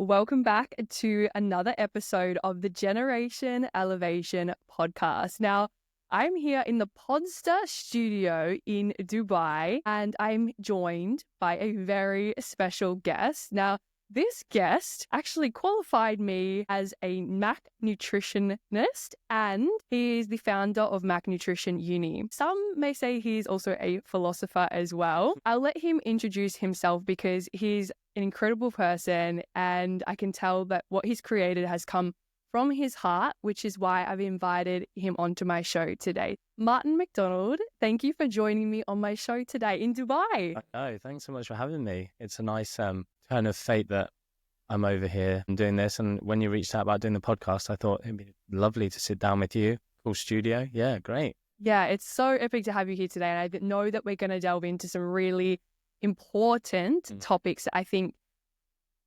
welcome back to another episode of the Generation Elevation podcast. Now, I'm here in the Podster studio in Dubai, and I'm joined by a very special guest. Now, this guest actually qualified me as a Mac Nutritionist, and he is the founder of Mac Nutrition Uni. Some may say he's also a philosopher as well. I'll let him introduce himself because he's an incredible person, and I can tell that what he's created has come from his heart, which is why I've invited him onto my show today. Martin MacDonald, thank you for joining me on my show today in Dubai. Oh, thanks so much for having me. It's a nice turn of fate that I'm over here and doing this. And when you reached out about doing the podcast, I thought it'd be lovely to sit down with you. Cool studio. Yeah, great. Yeah, it's so epic to have you here today. And I know that we're going to delve into some really important topics that I think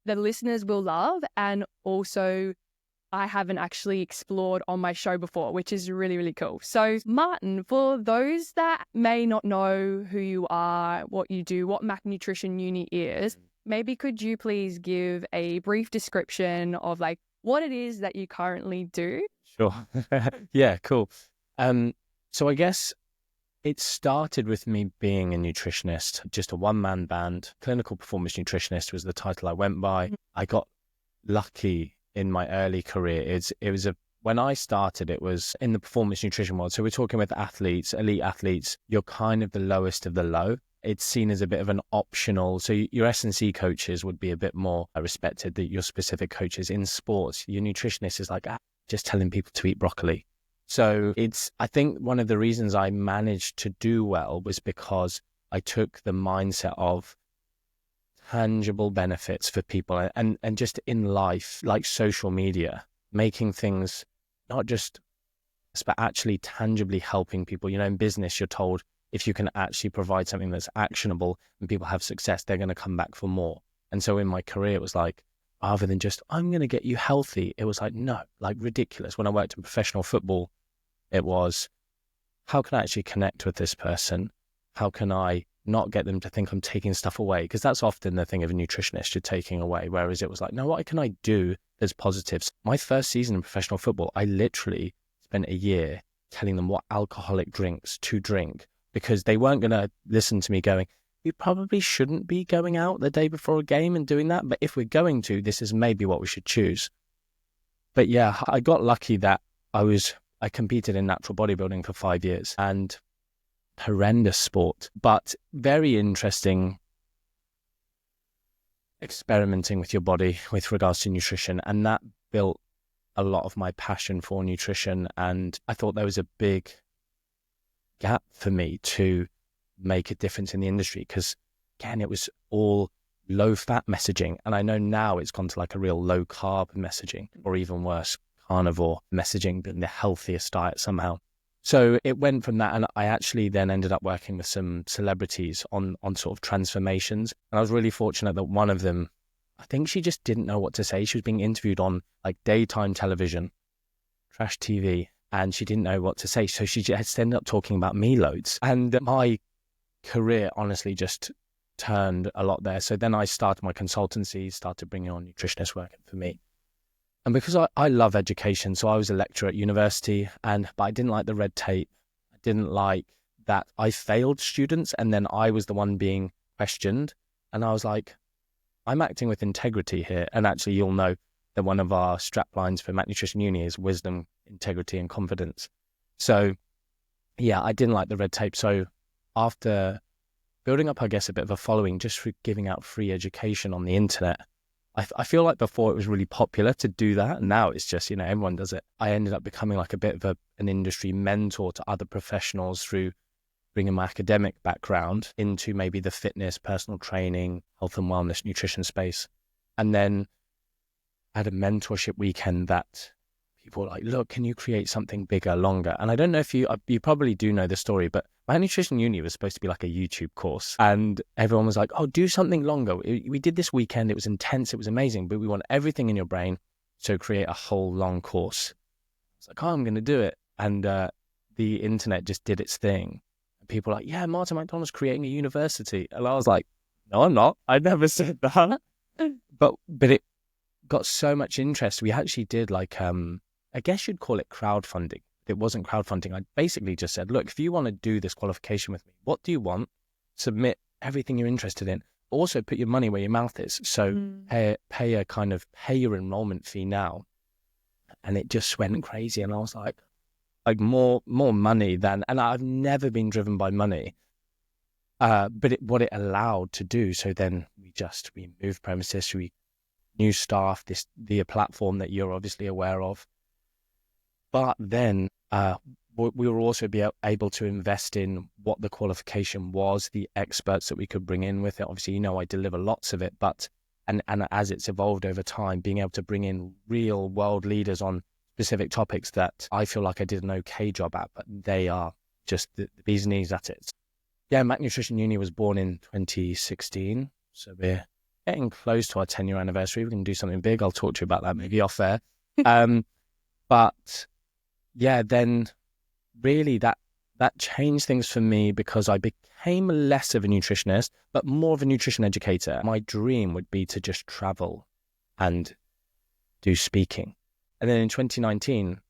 the listeners will love, and also I haven't actually explored on my show before, which is really, really cool. So Martin, for those that may not know who you are, what you do, what Mac Nutrition Uni is, maybe could you please give a brief description of like what it is that you currently do? Sure. Yeah, cool. So I guess it started with me being a nutritionist, just a one-man band. Clinical performance nutritionist was the title I went by. I got lucky in my early career. When I started, it was in the performance nutrition world. So we're talking with athletes, elite athletes. You're kind of the lowest of the low. It's seen as a bit of an optional. So your S&C coaches would be a bit more respected than your specific coaches. In sports, your nutritionist is like, just telling people to eat broccoli. So I think one of the reasons I managed to do well was because I took the mindset of tangible benefits for people and just in life, like social media, making things not just, but actually tangibly helping people. You know, in business, you're told if you can actually provide something that's actionable and people have success, they're going to come back for more. And so in my career, it was like, rather than just, I'm going to get you healthy, it was like, no, like ridiculous. When I worked in professional football, it was, how can I actually connect with this person? How can I not get them to think I'm taking stuff away? Because that's often the thing of a nutritionist, you're taking away. Whereas it was like, no, what can I do that's positives? My first season in professional football, I literally spent a year telling them what alcoholic drinks to drink, because they weren't going to listen to me going, we probably shouldn't be going out the day before a game and doing that. But if we're going to, this is maybe what we should choose. But yeah, I got lucky that I competed in natural bodybuilding for 5 years, and horrendous sport, but very interesting experimenting with your body with regards to nutrition. And that built a lot of my passion for nutrition. And I thought there was a big gap for me to make a difference in the industry, because again, it was all low fat messaging. And I know now it's gone to like a real low carb messaging, or even worse, carnivore messaging, being the healthiest diet somehow. So it went from that, and I actually then ended up working with some celebrities on sort of transformations. And I was really fortunate that one of them, I think she just didn't know what to say. She was being interviewed on like daytime television, trash TV, and she didn't know what to say. So she just ended up talking about me loads. And my career honestly just turned a lot there. So then I started my consultancy, started bringing on nutritionists working for me. And because I love education, so I was a lecturer at university, but I didn't like the red tape. I didn't like that I failed students and then I was the one being questioned. And I was like, I'm acting with integrity here. And actually, you'll know that one of our strap lines for Mac Nutrition Uni is wisdom, integrity, and confidence. So yeah, I didn't like the red tape. So after building up, I guess, a bit of a following just for giving out free education on the internet, I feel like before it was really popular to do that. And now it's just, everyone does it. I ended up becoming like a bit of an industry mentor to other professionals through bringing my academic background into maybe the fitness, personal training, health and wellness, nutrition space. And then I had a mentorship weekend that people were like, look, can you create something bigger, longer? And I don't know if you probably do know the story, but my Nutrition Uni was supposed to be like a YouTube course. And everyone was like, oh, do something longer. We did this weekend. It was intense. It was amazing. But we want everything in your brain. So create a whole long course. I was like, oh, I'm going to do it. And the internet just did its thing. And people were like, yeah, Martin MacDonald's creating a university. And I was like, no, I'm not. I never said that. But got so much interest. We actually did like, I guess you'd call it crowdfunding. It wasn't crowdfunding. I basically just said, look, if you want to do this qualification with me, what do you want? Submit everything you're interested in. Also put your money where your mouth is. So pay your enrollment fee now. And it just went crazy. And I was like more money than, and I've never been driven by money. But what it allowed to do. So then we moved premises, new staff, the platform that you're obviously aware of. But then we will also be able to invest in what the qualification was, the experts that we could bring in with it. Obviously, I deliver lots of it, but and as it's evolved over time, being able to bring in real world leaders on specific topics that I feel like I did an okay job at, but they are just the bee's knees at it. Yeah, Mac Nutrition Uni was born in 2016, so we're getting close to our 10-year anniversary. We're going to do something big. I'll talk to you about that maybe off air. But yeah, then really that changed things for me because I became less of a nutritionist, but more of a nutrition educator. My dream would be to just travel and do speaking. And then in 2019,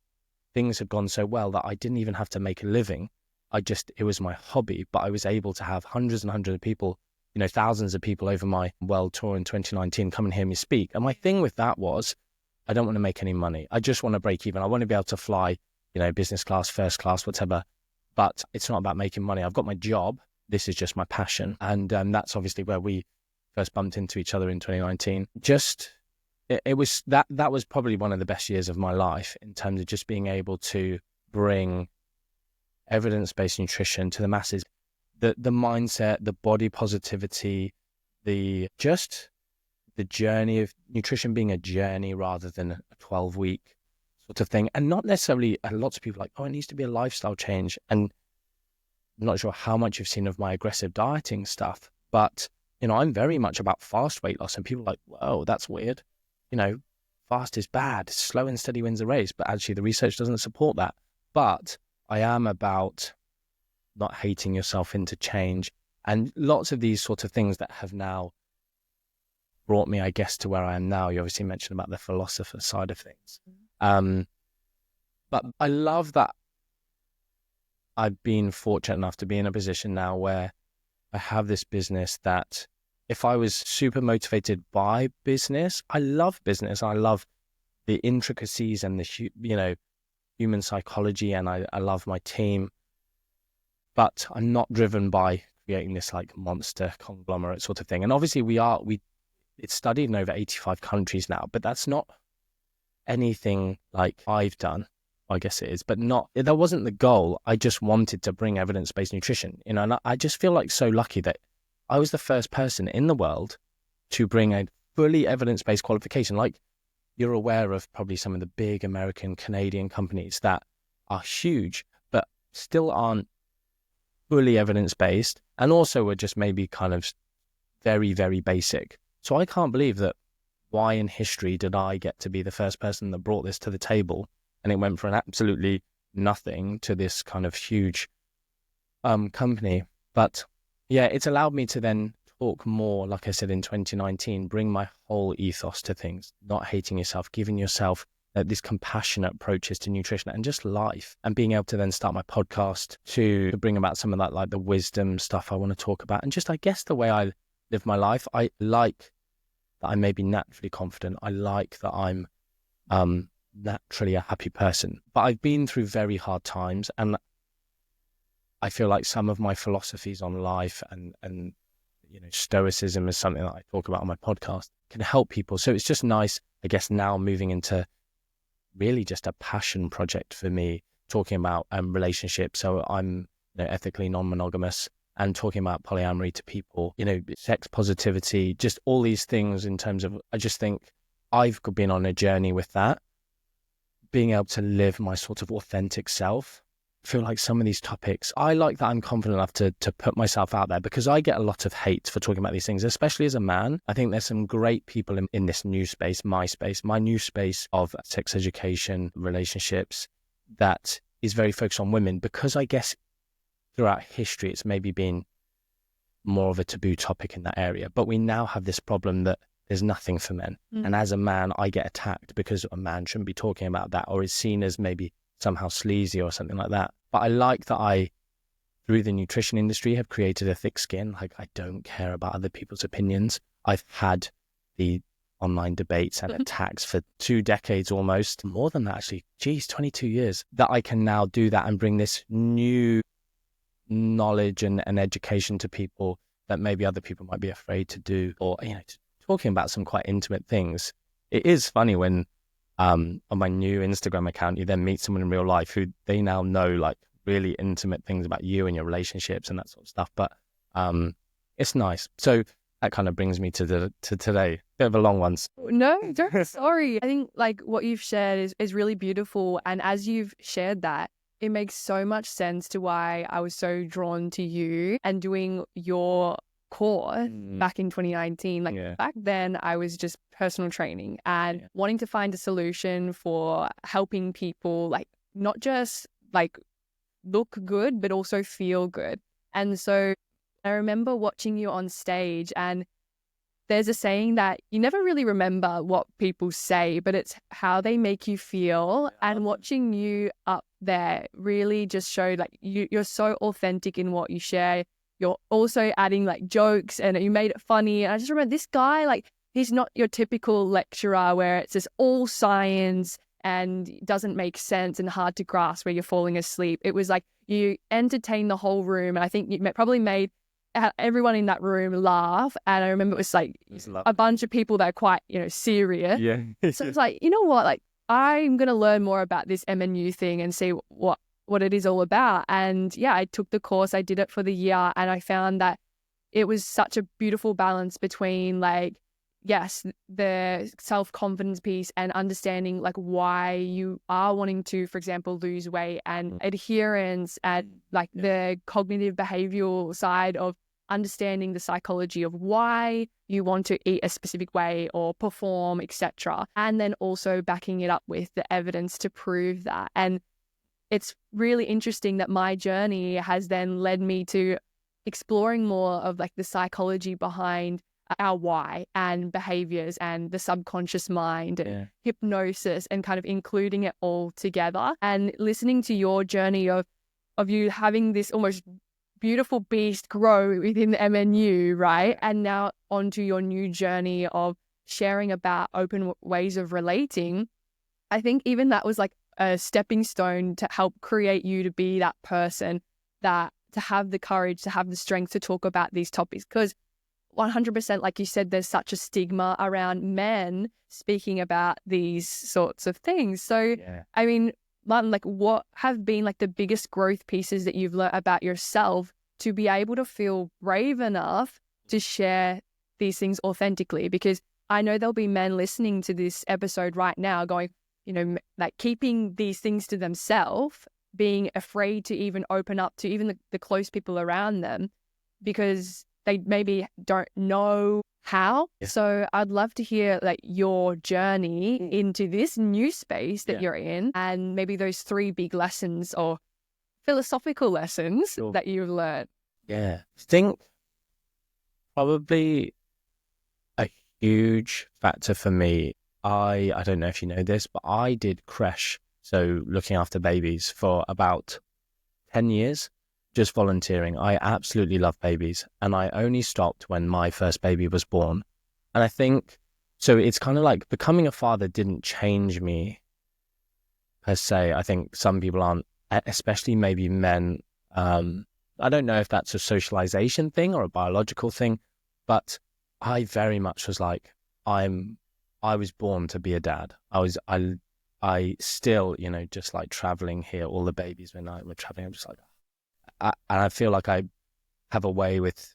things had gone so well that I didn't even have to make a living. It was my hobby, but I was able to have hundreds and hundreds of people, thousands of people over my world tour in 2019 come and hear me speak. And my thing with that was, I don't want to make any money. I just want to break even. I want to be able to fly, business class, first class, whatever. But it's not about making money. I've got my job. This is just my passion. And that's obviously where we first bumped into each other in 2019. It was that was probably one of the best years of my life in terms of just being able to bring evidence-based nutrition to the masses, the mindset, the body positivity, the journey of nutrition being a journey rather than a 12-week sort of thing. And not necessarily, lots of people are like, oh, it needs to be a lifestyle change. And I'm not sure how much you've seen of my aggressive dieting stuff, but, I'm very much about fast weight loss. And people are like, whoa, that's weird. Fast is bad. Slow and steady wins the race. But actually the research doesn't support that. But I am about not hating yourself into change. And lots of these sorts of things that have now brought me, I guess, to where I am now. You obviously mentioned about the philosopher side of things. But I love that I've been fortunate enough to be in a position now where I have this business that if I was super motivated by business, I love business. I love the intricacies and the, human psychology, and I love my team. But I'm not driven by creating this like monster conglomerate sort of thing. And obviously it's studied in over 85 countries now, but that's not anything like I've done. I guess it is, but that wasn't the goal. I just wanted to bring evidence-based nutrition, and I just feel like so lucky that I was the first person in the world to bring a fully evidence-based qualification. Like, you're aware of probably some of the big American, Canadian companies that are huge, but still aren't fully evidence-based, and also are just maybe kind of very, very basic. So I can't believe that why in history did I get to be the first person that brought this to the table, and it went from absolutely nothing to this kind of huge company. But yeah, it's allowed me to then talk more, like I said, in 2019, bring my whole ethos to things, not hating yourself, giving yourself these compassionate approaches to nutrition and just life, and being able to then start my podcast to bring about some of that, like the wisdom stuff I want to talk about. And just, I guess, the way I live my life, I like that I may be naturally confident. I like that I'm naturally a happy person, but I've been through very hard times, and I feel like some of my philosophies on life and stoicism is something that I talk about on my podcast, can help people. So it's just nice, I guess, now moving into really just a passion project for me, talking about relationships. So I'm ethically non-monogamous, and talking about polyamory to people, sex positivity, just all these things in terms of, I just think I've been on a journey with that, being able to live my sort of authentic self. I feel like some of these topics, I like that I'm confident enough to put myself out there, because I get a lot of hate for talking about these things, especially as a man. I think there's some great people in this new space, my new space of sex education, relationships, that is very focused on women, because I guess throughout history, it's maybe been more of a taboo topic in that area. But we now have this problem that there's nothing for men. And as a man, I get attacked because a man shouldn't be talking about that, or is seen as maybe somehow sleazy or something like that. But I like that I, through the nutrition industry, have created a thick skin. Like, I don't care about other people's opinions. I've had the online debates and attacks for 2 decades, almost more than that, actually. 22 years, that I can now do that and bring this new knowledge and education to people that maybe other people might be afraid to do, or, talking about some quite intimate things. It is funny when on my new Instagram account, you then meet someone in real life who they now know like really intimate things about you and your relationships and that sort of stuff. But it's nice. So that kind of brings me to today. Bit of a long one. No, don't. Sorry. I think like what you've shared is really beautiful. And as you've shared that, it makes so much sense to why I was so drawn to you and doing your course back in 2019. Like back then I was just personal training and wanting to find a solution for helping people like not just like look good, but also feel good. And so I remember watching you on stage, and there's a saying that you never really remember what people say, but it's how they make you feel. And watching you up there really just showed like you're so authentic in what you share. You're also adding like jokes and you made it funny. And I just remember this guy, like, he's not your typical lecturer where it's just all science and doesn't make sense and hard to grasp where you're falling asleep. It was like you entertained the whole room. And I think you probably made everyone in that room laugh. And I remember it was like a bunch of people that are quite, serious. Yeah. So it's like, you know what, like I'm going to learn more about this MNU thing and see what it is all about. And yeah, I took the course, I did it for the year, and I found that it was such a beautiful balance between like, yes, the self-confidence piece and understanding like why you are wanting to, for example, lose weight, and adherence, and like the cognitive behavioral side of understanding the psychology of why you want to eat a specific way or perform, etc. And then also backing it up with the evidence to prove that. And it's really interesting that my journey has then led me to exploring more of like the psychology behind our why and behaviors and the subconscious mind and hypnosis, and kind of including it all together, and listening to your journey of you having this almost beautiful beast grow within the MNU, right? And now onto your new journey of sharing about open ways of relating. I think even that was like a stepping stone to help create you to be that person that to have the courage, to have the strength to talk about these topics. Because 100%, like you said, there's such a stigma around men speaking about these sorts of things. So, I mean, Martin, like what have been like the biggest growth pieces that you've learned about yourself to be able to feel brave enough to share these things authentically? Because I know there'll be men listening to this episode right now going, like keeping these things to themselves, being afraid to even open up to even the close people around them because they maybe don't know how. So I'd love to hear like your journey into this new space that you're in, and maybe those 3 big lessons or philosophical lessons that you've learned. I think probably a huge factor for me, I don't know if you know this, but I did creche, so looking after babies, for about 10 years, just volunteering. I absolutely love babies, and I only stopped when my first baby was born. And I think, so it's kind of like becoming a father didn't change me per se. I think some people aren't, especially maybe men. I don't know if that's a socialization thing or a biological thing, but I very much was like, I was born to be a dad. I still, just like traveling here, all the babies when we're traveling, I'm just like, and I feel like I have a way with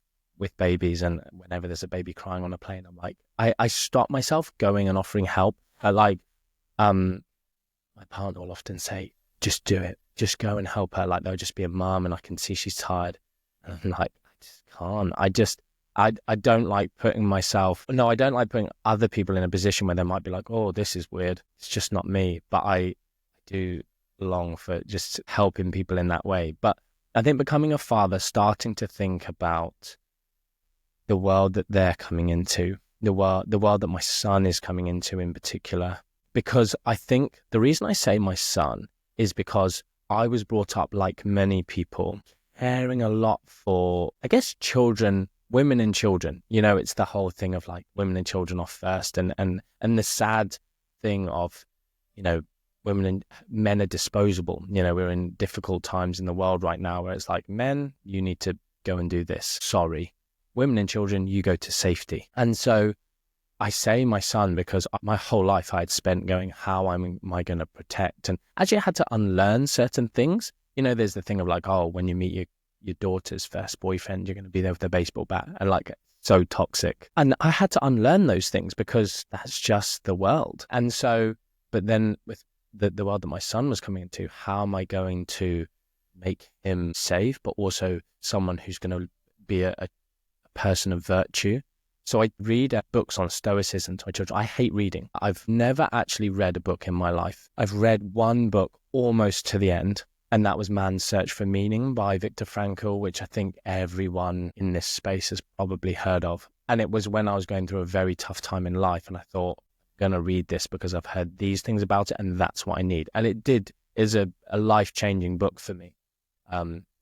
babies, and whenever there's a baby crying on a plane, I'm like, I stop myself going and offering help. My partner will often say, just do it, just go and help her. Like, there'll just be a mum and I can see she's tired. And I'm like, I just can't. I don't like I don't like putting other people in a position where they might be like, oh, this is weird. It's just not me. But I do long for just helping people in that way. But I think becoming a father, starting to think about the world that they're coming into, the world that my son is coming into in particular. Because I think the reason I say my son is because I was brought up, like many people, caring a lot for, I guess, children, women and children. You know, it's the whole thing of like women and children off first, and the sad thing of, you know, women and men are disposable. You know, we're in difficult times in the world right now where it's like, men, you need to go and do this. Sorry. Women and children, you go to safety. And so I say my son because my whole life I had spent going, how am I going to protect? And actually I had to unlearn certain things. You know, there's the thing of like, oh, when you meet your daughter's first boyfriend, you're going to be there with a baseball bat, and like, so toxic. And I had to unlearn those things because that's just the world. And so, but then with the world that my son was coming into, how am I going to make him safe, but also someone who's going to be a person of virtue? So I read books on stoicism to my children. I hate reading. I've never actually read a book in my life. I've read one book almost to the end, and that was Man's Search for Meaning by Viktor Frankl, which I think everyone in this space has probably heard of. And it was when I was going through a very tough time in life, and I thought, I'm going to read this because I've heard these things about it, and that's what I need. And it is a life-changing book for me,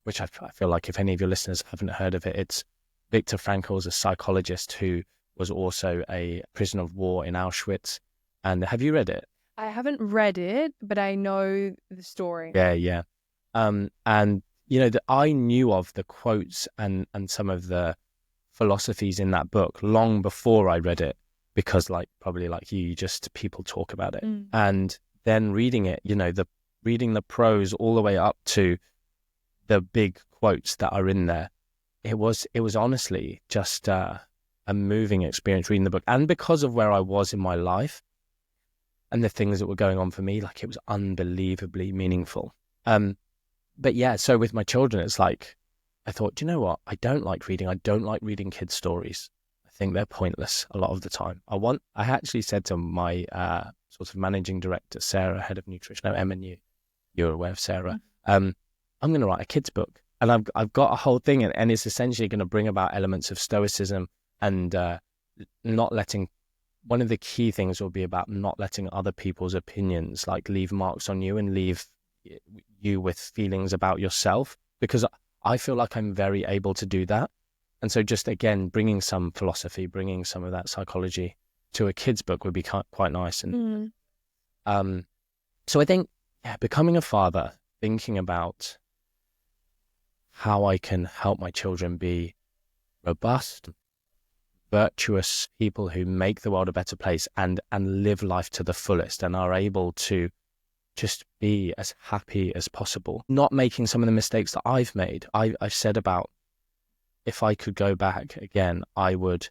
which I feel like if any of your listeners haven't heard of it, it's Viktor Frankl is a psychologist who was also a prisoner of war in Auschwitz. And have you read it? I haven't read it, but I know the story. Yeah. And, you know, I knew of the quotes and some of the philosophies in that book long before I read it, because like, probably like you just, people talk about it. And then reading it, you know, reading the prose all the way up to the big quotes that are in there. It was honestly just a moving experience reading the book. And because of where I was in my life and the things that were going on for me, like, it was unbelievably meaningful. But yeah, so with my children, it's like, I thought, do you know what? I don't like reading. I don't like reading kids' stories. I think they're pointless a lot of the time. I actually said to my sort of managing director, Sarah, head of nutrition, Emma, you're aware of Sarah. I'm going to write a kids' book. And I've got a whole thing, and it's essentially going to bring about elements of stoicism and not letting. One of the key things will be about not letting other people's opinions like leave marks on you and leave you with feelings about yourself, because I feel like I'm very able to do that. And so just, again, bringing some philosophy, bringing some of that psychology to a kid's book would be quite nice. And so I think, yeah, becoming a father, thinking about how I can help my children be robust, virtuous people who make the world a better place and live life to the fullest and are able to just be as happy as possible, not making some of the mistakes that I've made. I've said about, if I could go back again, I would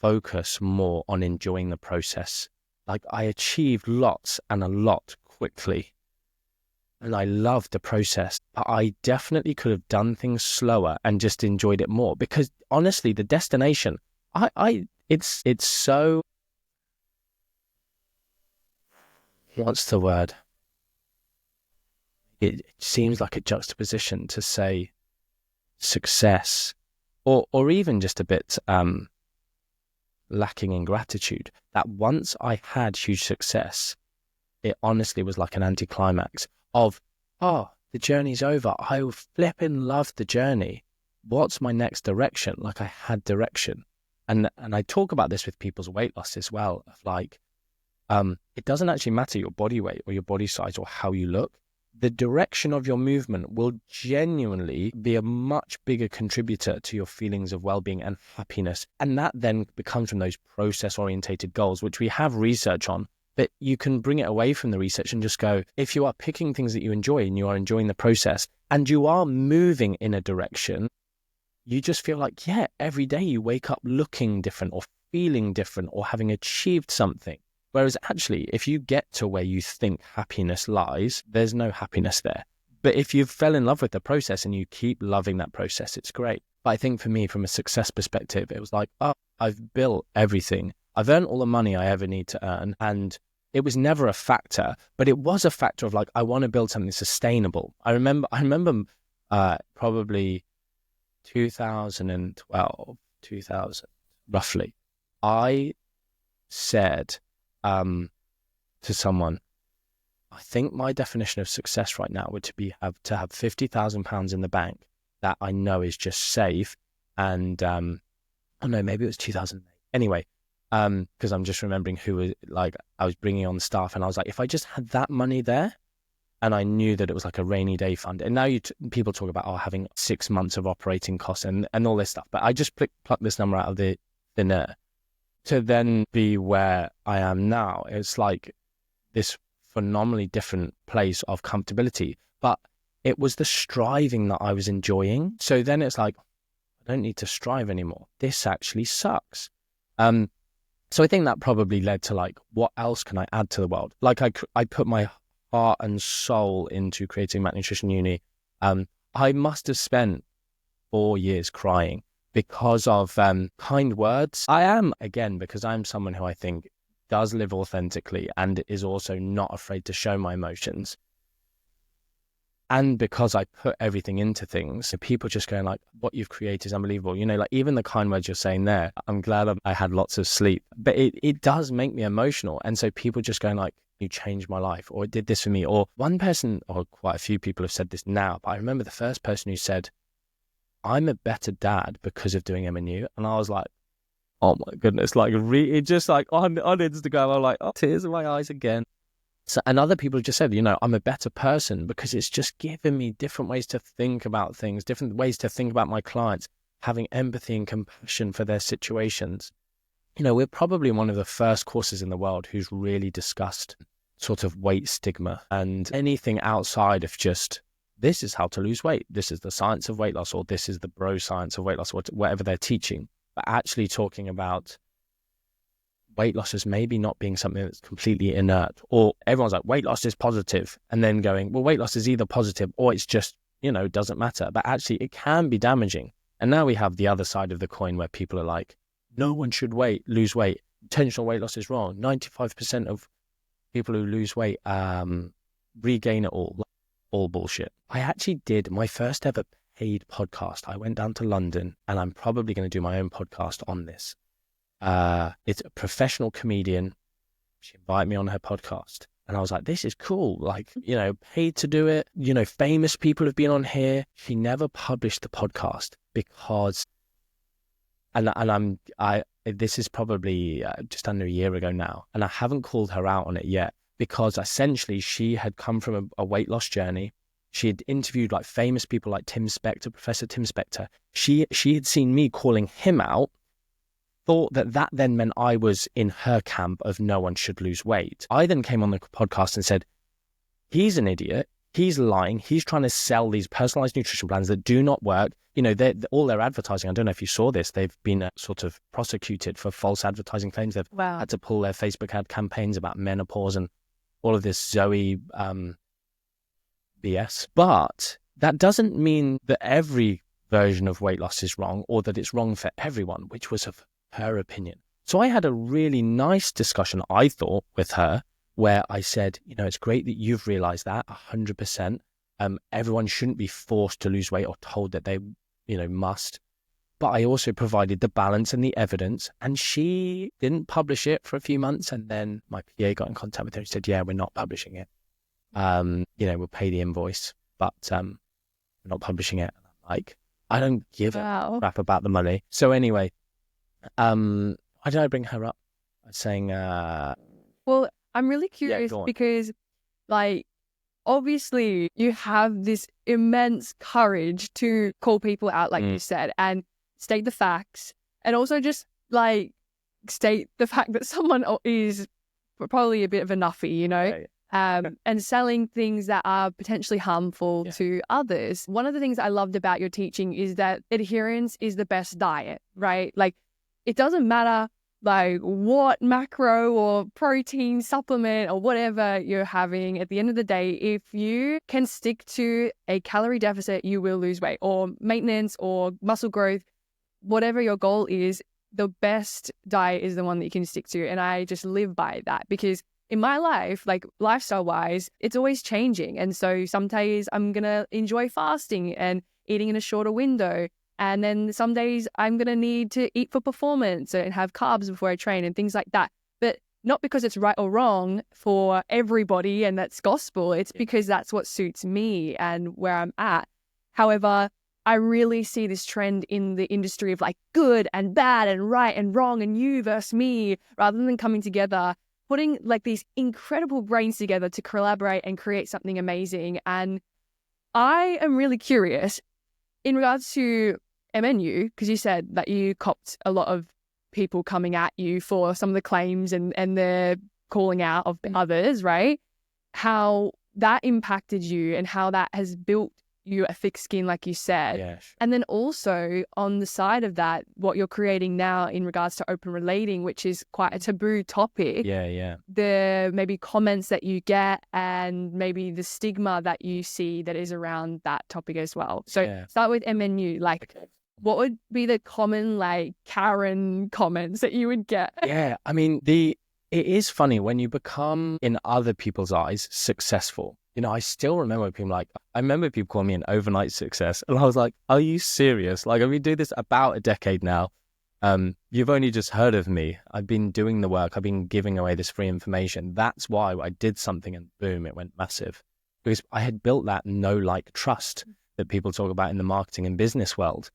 focus more on enjoying the process. Like, I achieved lots and a lot quickly, and I loved the process, but I definitely could have done things slower and just enjoyed it more, because honestly, the destination, it's so, what's the word? It seems like a juxtaposition to say success, or even just a bit lacking in gratitude, that once I had huge success, it honestly was like an anticlimax of, oh, the journey's over. I flipping loved the journey. What's my next direction? Like, I had direction. And I talk about this with people's weight loss as well, of like, it doesn't actually matter your body weight or your body size or how you look. The direction of your movement will genuinely be a much bigger contributor to your feelings of well-being and happiness. And that then becomes from those process-orientated goals, which we have research on. But you can bring it away from the research and just go, if you are picking things that you enjoy and you are enjoying the process and you are moving in a direction, you just feel like, yeah, every day you wake up looking different or feeling different or having achieved something. Whereas actually, if you get to where you think happiness lies, there's no happiness there. But if you fell in love with the process and you keep loving that process, it's great. But I think for me, from a success perspective, it was like, oh, I've built everything. I've earned all the money I ever need to earn. And it was never a factor, but it was a factor of like, I want to build something sustainable. I remember probably 2012, 2000, roughly. I said to someone, I think my definition of success right now would to have £50,000 in the bank that I know is just safe. And oh no, maybe it was 2008. Anyway, because I'm just remembering who was like I was bringing on staff, and I was like, if I just had that money there, and I knew that it was like a rainy day fund. And now people talk about having 6 months of operating costs and all this stuff. But I just plucked this number out of the thin air to then be where I am now. It's like this phenomenally different place of comfortability, but it was the striving that I was enjoying. So then it's like, I don't need to strive anymore. This actually sucks. So I think that probably led to like, what else can I add to the world? Like I put my heart and soul into creating Mac Nutrition Uni. I must have spent 4 years crying because of kind words. I am, again, because I'm someone who I think does live authentically and is also not afraid to show my emotions. And because I put everything into things, people just going like, what you've created is unbelievable. You know, like even the kind words you're saying there, I'm glad I had lots of sleep, but it does make me emotional. And so people just going like, you changed my life, or it did this for me. Or one person, or quite a few people have said this now, but I remember the first person who said, I'm a better dad because of doing MNU. And I was like, oh my goodness, like it just like on Instagram, I'm like, oh, tears in my eyes again. So, and other people just said, you know, I'm a better person because it's just given me different ways to think about things, different ways to think about my clients, having empathy and compassion for their situations. You know, we're probably one of the first courses in the world who's really discussed sort of weight stigma and anything outside of just, this is how to lose weight. This is the science of weight loss, or this is the bro science of weight loss, or whatever they're teaching. But actually talking about weight loss as maybe not being something that's completely inert, or everyone's like, weight loss is positive, and then going, well, weight loss is either positive or it's just, you know, doesn't matter. But actually it can be damaging. And now we have the other side of the coin where people are like, no one should lose weight. Intentional weight loss is wrong. 95% of people who lose weight regain it all bullshit. I actually did my first ever paid podcast. I went down to London, and I'm probably going to do my own podcast on this. It's a professional comedian. She invited me on her podcast, and I was like, this is cool. Like, you know, paid to do it. You know, famous people have been on here. She never published the podcast because, this is probably just under a year ago now, and I haven't called her out on it yet because essentially she had come from a weight loss journey. She had interviewed like famous people like Professor Tim Spector. She had seen me calling him out, thought that then meant I was in her camp of no one should lose weight. I then came on the podcast and said, he's an idiot. He's lying. He's trying to sell these personalized nutrition plans that do not work. You know, all their advertising, I don't know if you saw this, they've been sort of prosecuted for false advertising claims. They've had to pull their Facebook ad campaigns about menopause and all of this Zoe BS. But that doesn't mean that every version of weight loss is wrong, or that it's wrong for everyone, which was of her opinion. So I had a really nice discussion, I thought, with her, where I said, you know, it's great that you've realized that 100%. Everyone shouldn't be forced to lose weight or told that they, you know, must. But I also provided the balance and the evidence, and she didn't publish it for a few months. And then my PA got in contact with her and said, yeah, we're not publishing it. You know, we'll pay the invoice, but we're not publishing it. And I'm like, I don't give a crap about the money. So anyway, why did I bring her up? I was saying, well, I'm really curious because, like, obviously you have this immense courage to call people out, like you said, and state the facts, and also just like state the fact that someone is probably a bit of a nuffy, you know, and selling things that are potentially harmful to others. One of the things I loved about your teaching is that adherence is the best diet, right? Like, it doesn't matter like what macro or protein supplement or whatever you're having. At the end of the day, if you can stick to a calorie deficit, you will lose weight, or maintenance or muscle growth, whatever your goal is. The best diet is the one that you can stick to. And I just live by that, because in my life, like lifestyle wise, it's always changing. And so some days I'm going to enjoy fasting and eating in a shorter window. And then some days I'm going to need to eat for performance and have carbs before I train and things like that. But not because it's right or wrong for everybody and that's gospel. It's because that's what suits me and where I'm at. However, I really see this trend in the industry of like good and bad and right and wrong and you versus me, rather than coming together, putting like these incredible brains together to collaborate and create something amazing. And I am really curious in regards to MNU, because you said that you copped a lot of people coming at you for some of the claims and their calling out of others, right? How that impacted you and how that has built you a thick skin, like you said. Yeah, sure. And then also on the side of that, what you're creating now in regards to open relating, which is quite a taboo topic. Yeah. The maybe comments that you get and maybe the stigma that you see that is around that topic as well. So start with MNU. Like, what would be the common like Karen comments that you would get? Yeah, I mean, it is funny when you become, in other people's eyes, successful. You know, I still remember people I remember people calling me an overnight success. And I was like, are you serious? Like, I've been doing this about a decade now. You've only just heard of me. I've been doing the work. I've been giving away this free information. That's why I did something and boom, it went massive. Because I had built that know-like trust that people talk about in the marketing and business world.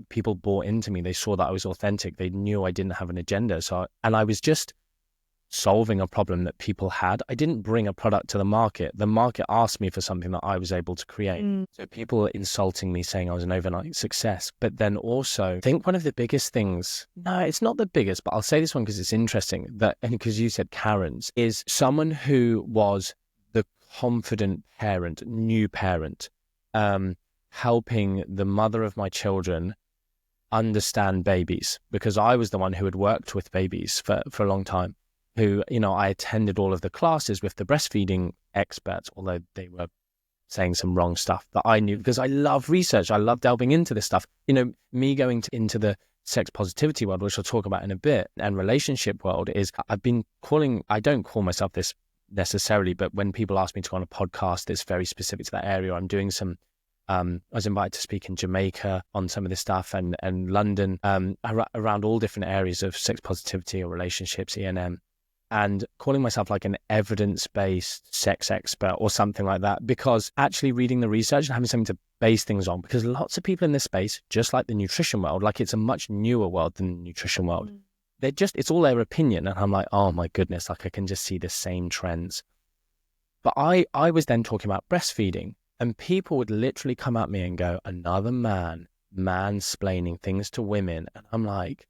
People bought into me. They saw that I was authentic. They knew I didn't have an agenda. And I was just solving a problem that people had. I didn't bring a product to the market. The market asked me for something that I was able to create. So people were insulting me, saying I was an overnight success. But then also, I think one of the biggest things, no, it's not the biggest, but I'll say this one because it's interesting, and because you said Karen's, is someone who was the confident parent, new parent, helping the mother of my children understand babies, because I was the one who had worked with babies for a long time, who, you know, I attended all of the classes with the breastfeeding experts, although they were saying some wrong stuff that I knew, because I love research. I love delving into this stuff. You know, me going into the sex positivity world, which I'll talk about in a bit, and relationship world is I don't call myself this necessarily, but when people ask me to go on a podcast that's very specific to that area, I'm doing some I was invited to speak in Jamaica on some of this stuff and London, around all different areas of sex positivity or relationships, E&M, and calling myself like an evidence-based sex expert or something like that, because actually reading the research and having something to base things on, because lots of people in this space, just like the nutrition world, like it's a much newer world than the nutrition world. It's all their opinion. And I'm like, oh my goodness, like I can just see the same trends. But I was then talking about breastfeeding. And people would literally come at me and go, another man mansplaining things to women. And I'm like,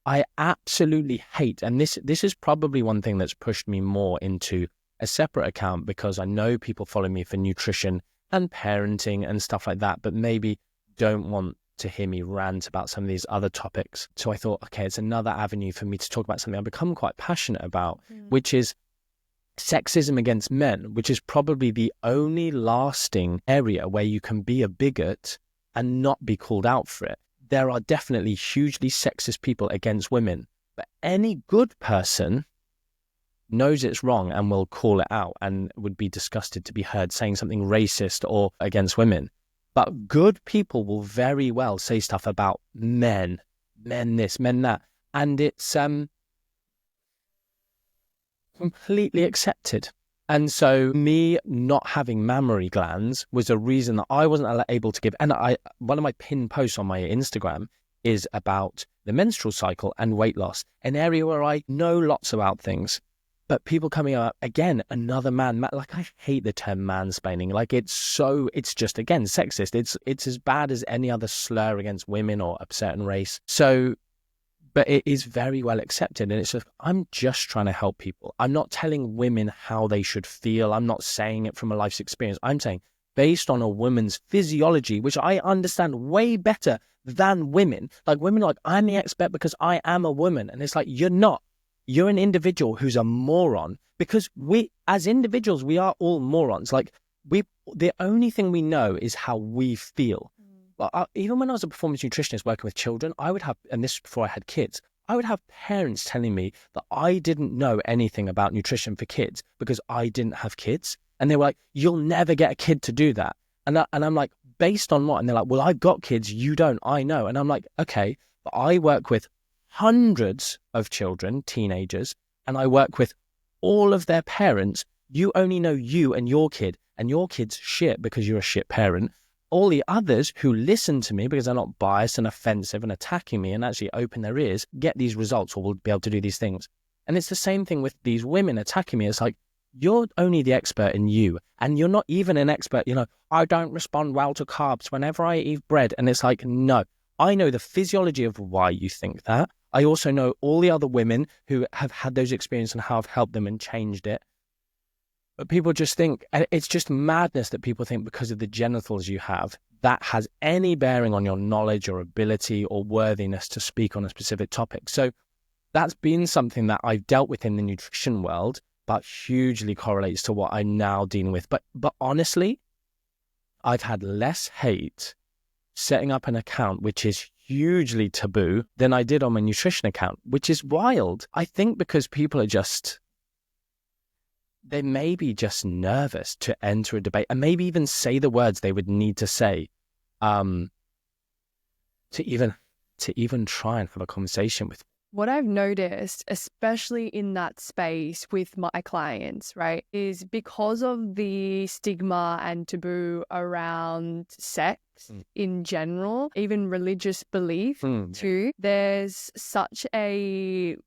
I absolutely hate. And this is probably one thing that's pushed me more into a separate account, because I know people follow me for nutrition and parenting and stuff like that, but maybe don't want to hear me rant about some of these other topics. So I thought, okay, it's another avenue for me to talk about something I've become quite passionate about, which is sexism against men, which is probably the only lasting area where you can be a bigot and not be called out for it. There are definitely hugely sexist people against women, but any good person knows it's wrong and will call it out and would be disgusted to be heard saying something racist or against women. But good people will very well say stuff about men this, men that, and it's completely accepted. And so me not having mammary glands was a reason that I wasn't able to give. And one of my pinned posts on my Instagram is about the menstrual cycle and weight loss, an area where I know lots about things. But people coming up, again, another man, like I hate the term mansplaining. Like it's just, again, sexist. It's as bad as any other slur against women or a certain race. So, but it is very well accepted. And I'm just trying to help people. I'm not telling women how they should feel. I'm not saying it from a life's experience. I'm saying based on a woman's physiology, which I understand way better than women. Like women are like, I'm the expert because I am a woman. And it's like, you're not. You're an individual who's a moron, because we, as individuals, we are all morons. Like the only thing we know is how we feel. Even when I was a performance nutritionist working with children, I would have, and this is before I had kids, I would have parents telling me that I didn't know anything about nutrition for kids because I didn't have kids. And they were like, you'll never get a kid to do that. And I'm like, based on what? And they're like, well, I've got kids, you don't, I know. And I'm like, okay, but I work with hundreds of children, teenagers, and I work with all of their parents. You only know you and your kid's shit because you're a shit parent. All the others who listen to me because they're not biased and offensive and attacking me and actually open their ears, get these results or will be able to do these things. And it's the same thing with these women attacking me. It's like, you're only the expert in you, and you're not even an expert. I don't respond well to carbs whenever I eat bread. And it's like, no, I know the physiology of why you think that. I also know all the other women who have had those experiences and how I've helped them and changed it. But people just think, and it's just madness that people think because of the genitals you have, that has any bearing on your knowledge or ability or worthiness to speak on a specific topic. So that's been something that I've dealt with in the nutrition world, but hugely correlates to what I'm now dealing with. But honestly, I've had less hate setting up an account, which is hugely taboo, than I did on my nutrition account, which is wild. I think because people are they may be just nervous to enter a debate and maybe even say the words they would need to say to even try and have a conversation with. What I've noticed, especially in that space with my clients, right, is because of the stigma and taboo around sex in general, even religious belief too, there's such a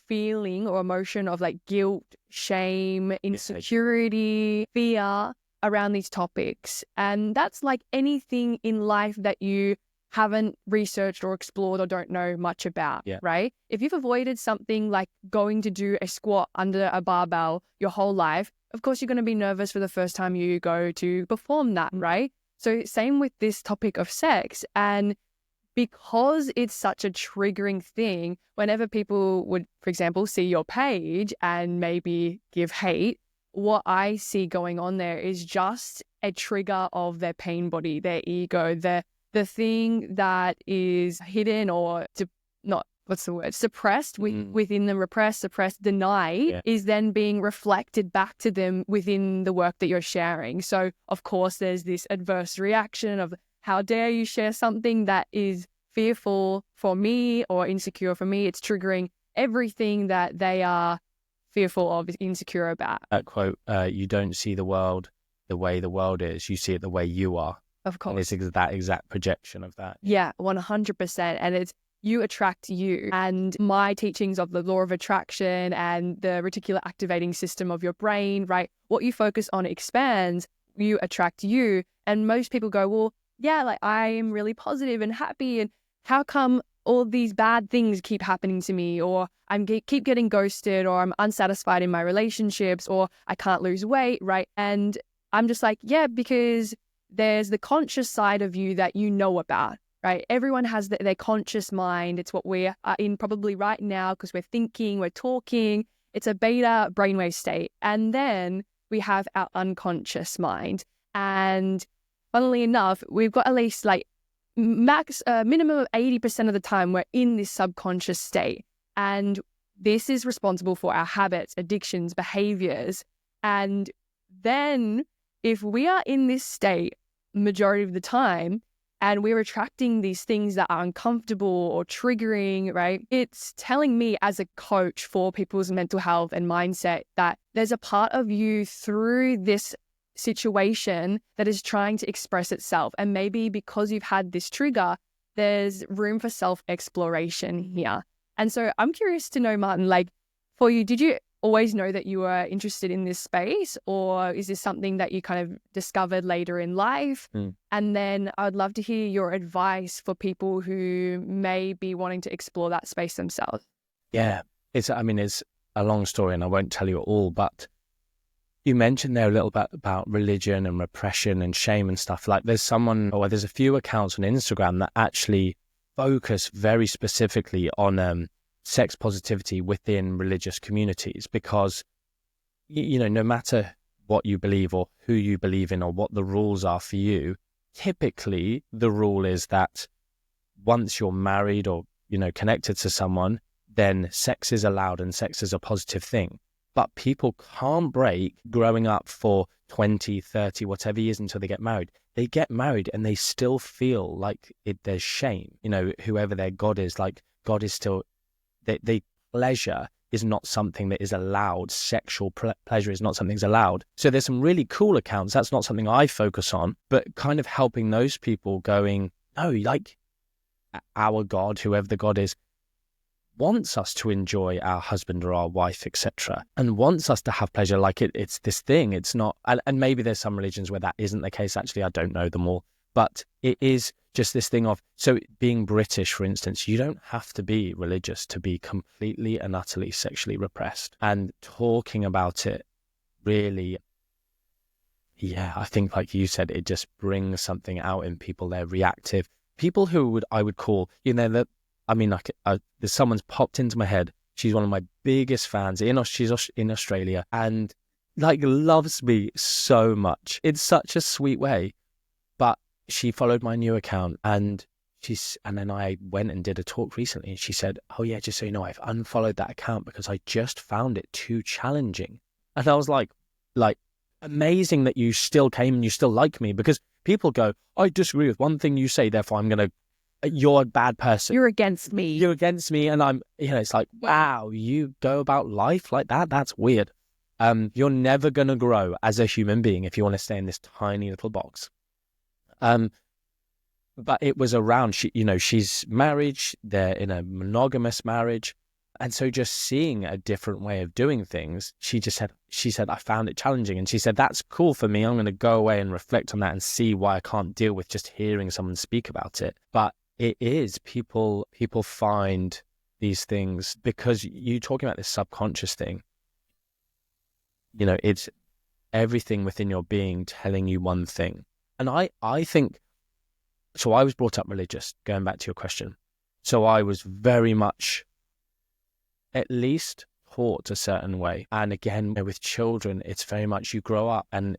feeling or emotion of guilt, shame, insecurity, fear around these topics. And that's like anything in life that you haven't researched or explored or don't know much about, right? If you've avoided something like going to do a squat under a barbell your whole life, of course you're going to be nervous for the first time you go to perform that, right? So same with this topic of sex. And because it's such a triggering thing, whenever people would, for example, see your page and maybe give hate, what I see going on there is just a trigger of their pain body, their ego, the thing that is hidden or suppressed within them, repressed, suppressed, denied, is then being reflected back to them within the work that you're sharing. So of course there's this adverse reaction of, how dare you share something that is fearful for me or insecure for me? It's triggering everything that they are fearful of, insecure about. That quote, you don't see the world the way the world is, you see it the way you are. Of course. And it's that exact projection of that. Yeah, 100%. And it's you attract you. And my teachings of the law of attraction and the reticular activating system of your brain, right? What you focus on expands, you attract you. And most people go, well, yeah, I am really positive and happy. And how come all these bad things keep happening to me? Or I'm keep getting ghosted, or I'm unsatisfied in my relationships, or I can't lose weight, right? And I'm just like, yeah, because there's the conscious side of you that you know about, right? Everyone has their conscious mind. It's what we are in probably right now because we're thinking, we're talking. It's a beta brainwave state. And then we have our unconscious mind. And funnily enough, we've got at least minimum of 80% of the time we're in this subconscious state. And this is responsible for our habits, addictions, behaviors. And then if we are in this state majority of the time and we're attracting these things that are uncomfortable or triggering, right? It's telling me as a coach for people's mental health and mindset that there's a part of you through this situation that is trying to express itself. And maybe because you've had this trigger, there's room for self-exploration here. And so I'm curious to know, Martin, for you, did you always know that you were interested in this space, or is this something that you kind of discovered later in life? And then I'd love to hear your advice for people who may be wanting to explore that space themselves. Yeah, it's a long story and I won't tell you it all, but you mentioned there a little bit about religion and repression and shame and stuff. There's a few accounts on Instagram that actually focus very specifically on sex positivity within religious communities, because no matter what you believe or who you believe in or what the rules are for you, typically the rule is that once you're married or connected to someone, then sex is allowed and sex is a positive thing. But people can't break growing up for 20, 30, whatever years until they get married. They get married and they still feel like there's shame. You know, whoever their God is, like God is still, pleasure is not something that is allowed. Sexual pleasure is not something that's allowed. So there's some really cool accounts. That's not something I focus on, but kind of helping those people going, no, like our God, whoever the God is, wants us to enjoy our husband or our wife, etc., and wants us to have pleasure. Like it's this thing. It's not, and maybe there's some religions where that isn't the case. Actually, I don't know them all, but it is just this thing of, so being British, for instance, you don't have to be religious to be completely and utterly sexually repressed. And talking about it really, yeah, I think like you said, it just brings something out in people. They're reactive. People who I would call, that, I mean, like, there's someone's popped into my head. She's one of my biggest fans. She's in Australia and like loves me so much. It's such a sweet way. But she followed my new account and then I went and did a talk recently and she said, oh yeah, just so you know, I've unfollowed that account because I just found it too challenging. And I was like, amazing that you still came and you still like me, because people go, I disagree with one thing you say, therefore you're a bad person. You're against me. You're against me. And I'm, it's like, wow, you go about life like that? That's weird. You're never going to grow as a human being if you want to stay in this tiny little box. But it was around, she's married, they're in a monogamous marriage. And so just seeing a different way of doing things, she said, I found it challenging. And she said, that's cool for me. I'm going to go away and reflect on that and see why I can't deal with just hearing someone speak about it. But it is, people find these things because you talking about this subconscious thing, it's everything within your being telling you one thing. And I think, so I was brought up religious, going back to your question. So I was very much at least taught a certain way. And again, with children, it's very much you grow up and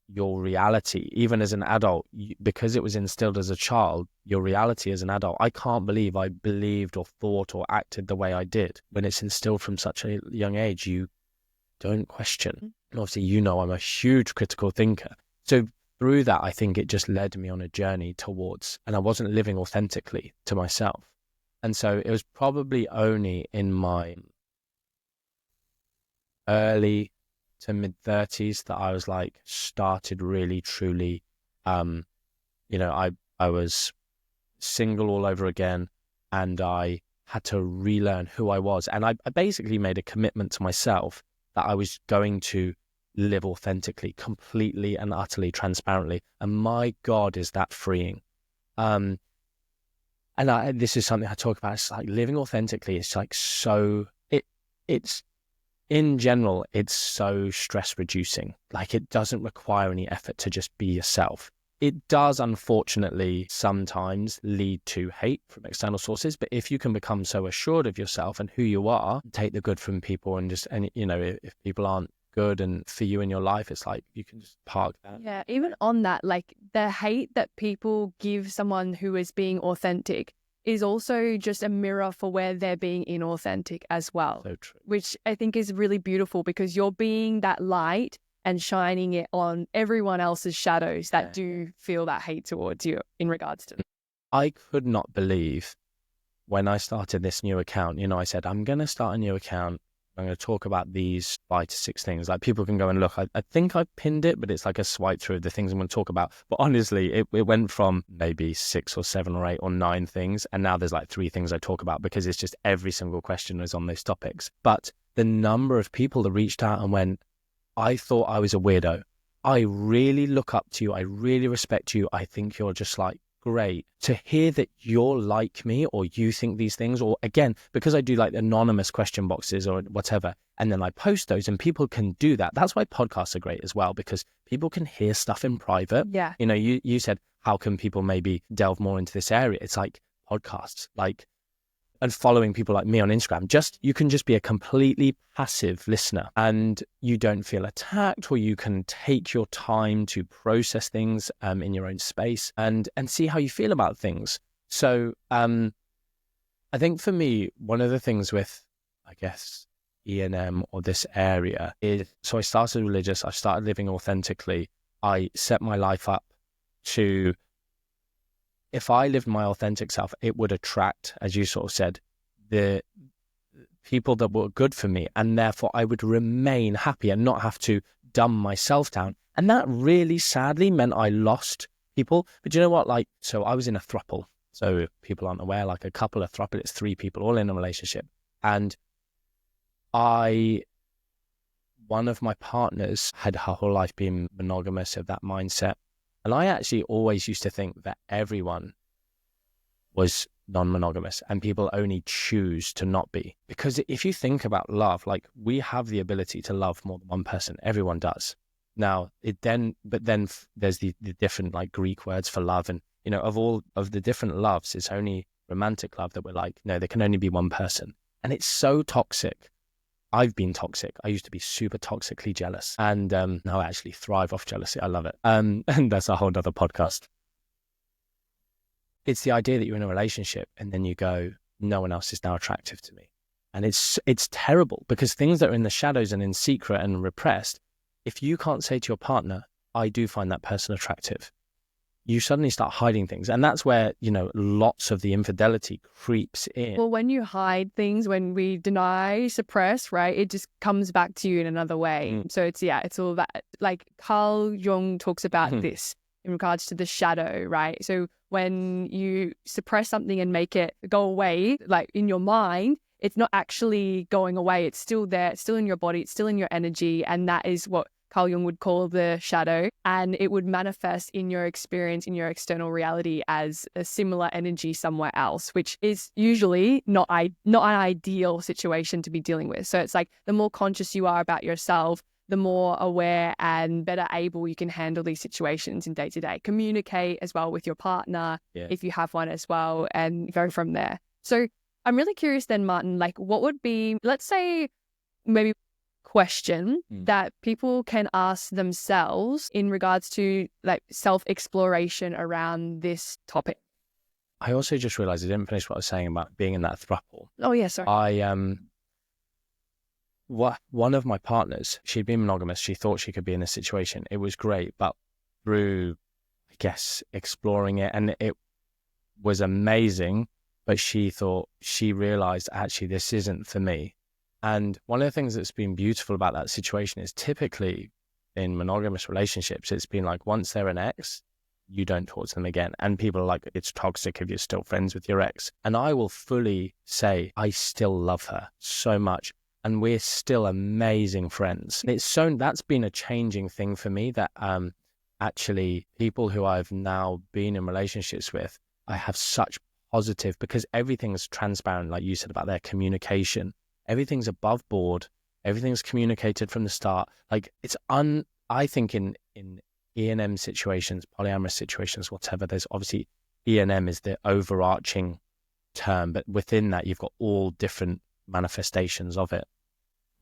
your reality, even as an adult, because it was instilled as a child, your reality as an adult, I can't believe I believed or thought or acted the way I did. When it's instilled from such a young age, you don't question. And obviously, I'm a huge critical thinker. So through that, I think it just led me on a journey towards, and I wasn't living authentically to myself. And so it was probably only in my early to mid 30s that I was like, started really, truly, I was single all over again and I had to relearn who I was. And I basically made a commitment to myself that I was going to live authentically, completely and utterly transparently. And my God, is that freeing. And this is something I talk about. It's like living authentically. It's like it's in general, it's so stress reducing. Like it doesn't require any effort to just be yourself. It does, unfortunately, sometimes lead to hate from external sources. But if you can become so assured of yourself and who you are, take the good from people and if people aren't good and for you in your life, it's like you can just park that. Yeah, even on that, like the hate that people give someone who is being authentic is also just a mirror for where they're being inauthentic as well. So true. Which I think is really beautiful because you're being that light and shining it on everyone else's shadows that do feel that hate towards you in regards to. I could not believe when I started this new account, I said, I'm going to start a new account. I'm going to talk about these 5 to 6 things. Like people can go and look. I think I pinned it, but it's like a swipe through of the things I'm going to talk about. But honestly, it went from maybe 6 or 7 or 8 or 9 things. And now there's like 3 things I talk about because it's just every single question is on those topics. But the number of people that reached out and went, I thought I was a weirdo. I really look up to you. I really respect you. I think you're just like great. To hear that you're like me or you think these things, or again, because I do like anonymous question boxes or whatever, and then I post those and people can do that. That's why podcasts are great as well, because people can hear stuff in private. Yeah. You said, how can people maybe delve more into this area? It's like podcasts, and following people like me on Instagram, you can just be a completely passive listener and you don't feel attacked, or you can take your time to process things in your own space and see how you feel about things. So I think for me, one of the things with, I guess, E&M or this area is, so I started religious, I started living authentically. I set my life up to, if I lived my authentic self, it would attract, as you sort of said, the people that were good for me, and therefore I would remain happy and not have to dumb myself down. And that really sadly meant I lost people. But you know what? Like, so I was in a throuple. So if people aren't aware, like a couple of throuple, it's 3 people all in a relationship. And one of my partners had her whole life been monogamous, of that mindset. And I actually always used to think that everyone was non-monogamous and people only choose to not be. Because if you think about love, like, we have the ability to love more than one person. Everyone does. Now, but then there's the different like Greek words for love. And, you know, of all of the different loves, it's only romantic love that we're like, no, there can only be one person. And it's so toxic. I've been toxic. I used to be super toxically jealous. And now I actually thrive off jealousy. I love it. And that's a whole other podcast. It's the idea that you're in a relationship and then you go, no one else is now attractive to me. And it's terrible, because things that are in the shadows and in secret and repressed, if you can't say to your partner, I do find that person attractive, you suddenly start hiding things. And that's where, you know, lots of the infidelity creeps in. Well, when you hide things, when we deny, suppress, right, it just comes back to you in another way. So it's all that, like Carl Jung talks about this in regards to the shadow, right? So when you suppress something and make it go away, like in your mind, it's not actually going away. It's still there. It's still in your body. It's still in your energy. And that is what Carl Jung would call the shadow. And it would manifest in your experience, in your external reality, as a similar energy somewhere else, which is usually not an ideal situation to be dealing with. So it's like, the more conscious you are about yourself, the more aware and better able you can handle these situations in day to day. Communicate as well with your partner, if you have one as well, and go from there. So I'm really curious then, Martin, like, what would be, let's say, maybe question that people can ask themselves in regards to like self-exploration around this topic? I also just realized I didn't finish what I was saying about being in that throuple. Oh yeah, sorry. One of my partners, she'd been monogamous. She thought she could be in a situation. It was great, but through, I guess, exploring it, and it was amazing, but she realized, actually, this isn't for me. And one of the things that's been beautiful about that situation is, typically in monogamous relationships, it's been like, once they're an ex, you don't talk to them again. And people are like, it's toxic if you're still friends with your ex. And I will fully say, I still love her so much. And we're still amazing friends. That's been a changing thing for me, that actually people who I've now been in relationships with, I have such positive, because everything's transparent, like you said about their communication. Everything's above board. Everything's communicated from the start. Like, I think in E&M situations, polyamorous situations, whatever, there's obviously, E&M is the overarching term, but within that you've got all different manifestations of it.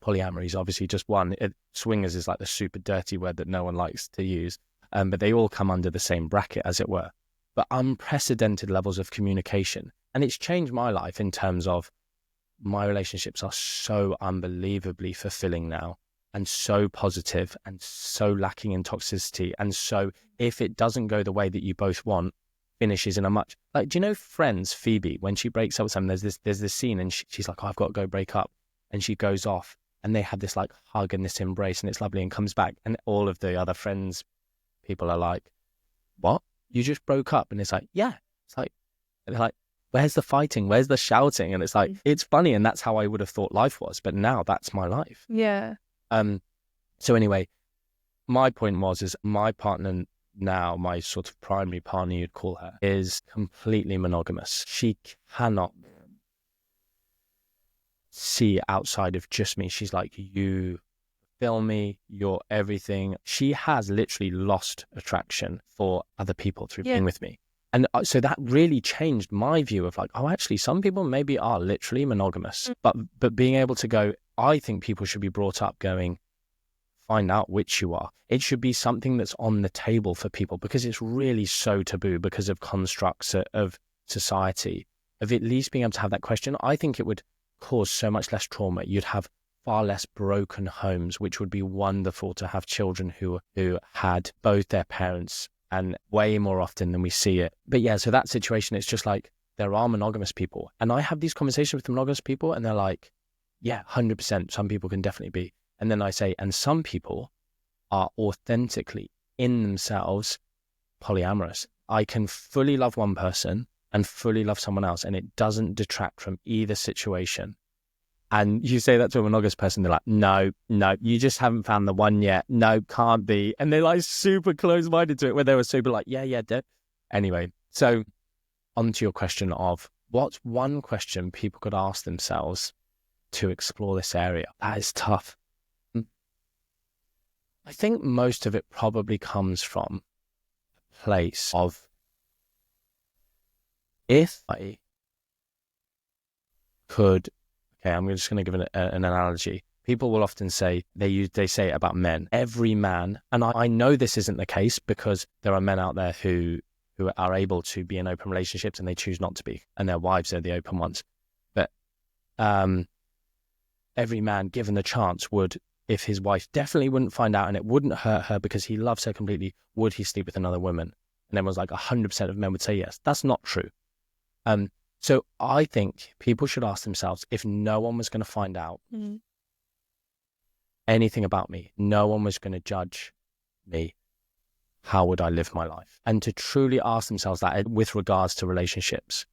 Polyamory is obviously just one. Swingers is like the super dirty word that no one likes to use, but they all come under the same bracket, as it were. But unprecedented levels of communication. And it's changed my life in terms of, my relationships are so unbelievably fulfilling now, and so positive, and so lacking in toxicity. And so if it doesn't go the way that you both want, finishes in a much, like, do you know Friends, Phoebe, when she breaks up with someone, there's this scene, and she's like, oh, I've got to go break up. And she goes off, and they have this like hug and this embrace, and it's lovely, and comes back. And all of the other Friends people are like, what? You just broke up? And it's like, yeah. It's like, and they're like, where's the fighting? Where's the shouting? And it's like, it's funny. And that's how I would have thought life was. But now that's my life. Yeah. So anyway, my point is my partner now, my sort of primary partner, you'd call her, is completely monogamous. She cannot see outside of just me. She's like, you fill me, you're everything. She has literally lost attraction for other people through being with me. And so that really changed my view of like, oh, actually, some people maybe are literally monogamous, but being able to go, I think people should be brought up going, find out which you are. It should be something that's on the table for people, because it's really so taboo because of constructs of society, of at least being able to have that question. I think it would cause so much less trauma. You'd have far less broken homes, which would be wonderful to have children who had both their parents, and way more often than we see it. But yeah, so that situation, it's just like, there are monogamous people. And I have these conversations with monogamous people and they're like, yeah, 100%. Some people can definitely be. And then I say, and some people are authentically in themselves polyamorous. I can fully love one person and fully love someone else, and it doesn't detract from either situation. And you say that to a monogamous person, they're like, no, you just haven't found the one yet. No, can't be. And they're like super close-minded to it, where they were super like, yeah, anyway. So onto your question of what's one question people could ask themselves to explore this area. That is tough. I think most of it probably comes from a place of, if I could, okay, I'm just going to give an analogy. People will often say, they say it about men. Every man, and I know this isn't the case because there are men out there who are able to be in open relationships and they choose not to be, and their wives are the open ones. But every man, given the chance, would, if his wife definitely wouldn't find out and it wouldn't hurt her because he loves her completely, would he sleep with another woman? And everyone's like, 100% of men would say yes. That's not true. So I think people should ask themselves, if no one was going to find out anything about me, no one was going to judge me, how would I live my life? And to truly ask themselves that with regards to relationships.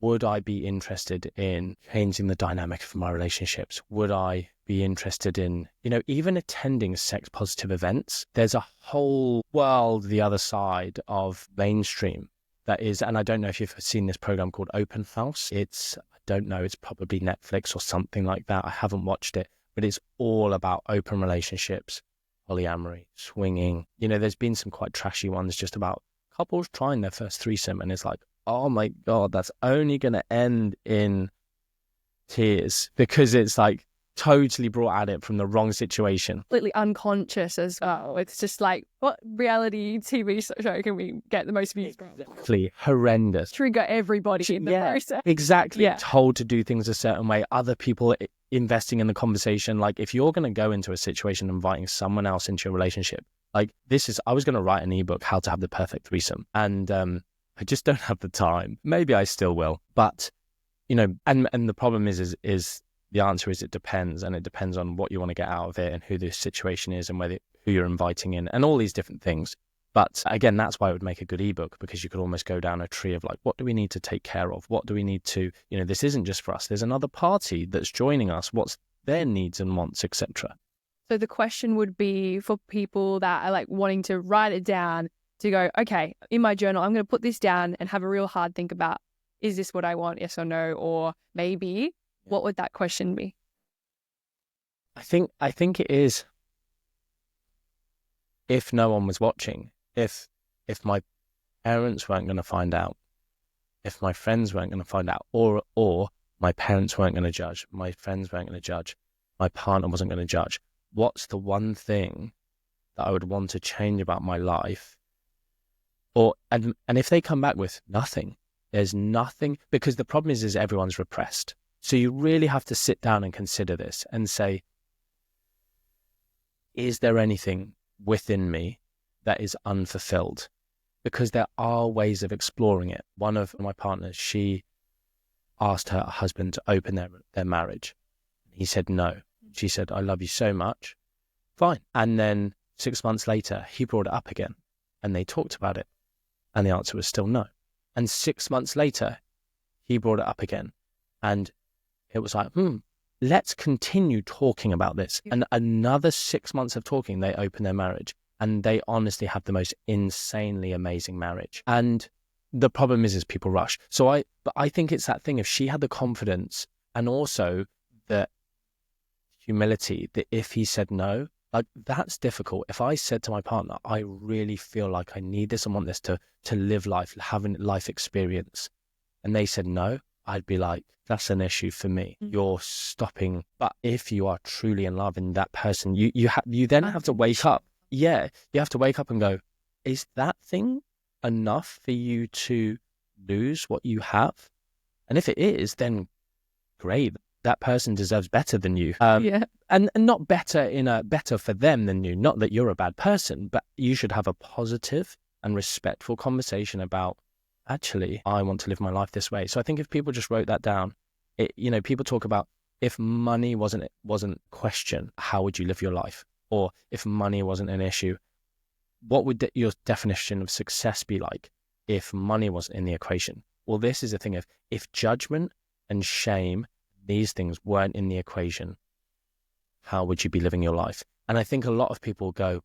Would I be interested in changing the dynamic of my relationships? Would I be interested in, even attending sex positive events? There's a whole world the other side of mainstream that is, and I don't know if you've seen this program called Open House. It's probably Netflix or something like that. I haven't watched it, but it's all about open relationships, polyamory, swinging. There's been some quite trashy ones just about couples trying their first threesome, and it's like, oh my God, that's only going to end in tears because it's like totally brought at it from the wrong situation. Completely unconscious as well. It's just like, what reality TV show can we get the most views from? Exactly. Horrendous. Trigger everybody in the process. Exactly. Yeah. Told to do things a certain way. Other people investing in the conversation. Like, if you're going to go into a situation inviting someone else into your relationship, like I was going to write an ebook, How to Have the Perfect Threesome. And I just don't have the time. Maybe I still will. But, and the problem is the answer is it depends. And it depends on what you want to get out of it and who the situation is and who you're inviting in and all these different things. But again, that's why it would make a good ebook, because you could almost go down a tree of like, what do we need to take care of? What do we need to, this isn't just for us. There's another party that's joining us. What's their needs and wants, etc. So the question would be for people that are like wanting to write it down, to go, okay, in my journal, I'm going to put this down and have a real hard think about, is this what I want? Yes or no? Or maybe, what would that question be? I think it is, if no one was watching, if my parents weren't going to find out, if my friends weren't going to find out, or my parents weren't going to judge, my friends weren't going to judge, my partner wasn't going to judge, what's the one thing that I would want to change about my life? And if they come back with nothing, there's nothing, because the problem is everyone's repressed. So you really have to sit down and consider this and say, is there anything within me that is unfulfilled? Because there are ways of exploring it. One of my partners, she asked her husband to open their marriage. He said no. She said, I love you so much. Fine. And then 6 months later, he brought it up again and they talked about it. And the answer was still no. And 6 months later, he brought it up again. And it was like, let's continue talking about this. And another 6 months of talking, they opened their marriage. And they honestly have the most insanely amazing marriage. And the problem is people rush. But I think it's that thing, if she had the confidence and also the humility that if he said no, like, that's difficult. If I said to my partner, I really feel like I need this and want this to live life, having life experience, and they said no, I'd be like, that's an issue for me. You're stopping. But if you are truly in love in that person, you then have to wake up. Yeah, you have to wake up and go, is that thing enough for you to lose what you have? And if it is, then great. that person deserves better than you. Yeah. And not better in a better for them than you. Not that you're a bad person, but you should have a positive and respectful conversation about, actually, I want to live my life this way. So I think if people just wrote that down, people talk about, if money wasn't question, how would you live your life? Or if money wasn't an issue, what would your definition of success be like if money wasn't in the equation? Well, this is the thing of, if judgment and shame, these things weren't in the equation, how would you be living your life? And I think a lot of people go,